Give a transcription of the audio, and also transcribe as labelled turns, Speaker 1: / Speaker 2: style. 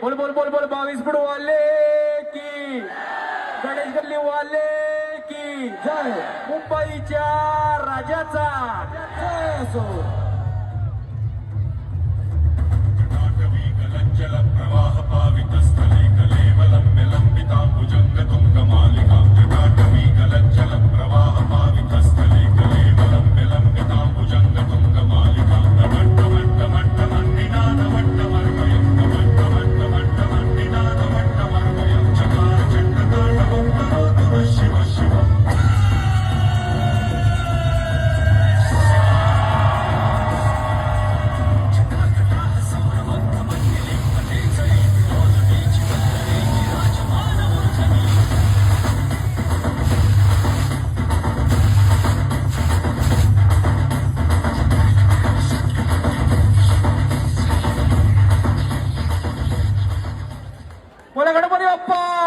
Speaker 1: बोल बोल बोल बोल 22 फूट वाले की गणेश गल्ली वाले की
Speaker 2: जय
Speaker 1: मुंबईच्या राजाचा
Speaker 2: जय असो
Speaker 3: जल प्रवाह पावितस्थले कलेवलम्ब्य लम्बिताम्बुजङ्ग तुङ्गमालिकां जटाटवी गलज्जल प्रवाह पावितस्थले कलेवलम्ब्य लम्बिताम्बुजङ्ग तुङ्गमालिकां नमट्टमट्टमट्टमन्निनादमट्टमर्गयं नमट्टमट्टमट्टमन्निनादमट्टमर्गयं चकार चण्डताण्डवं करोतु नः शिव शिव
Speaker 1: बोला गणपती बाप्पा.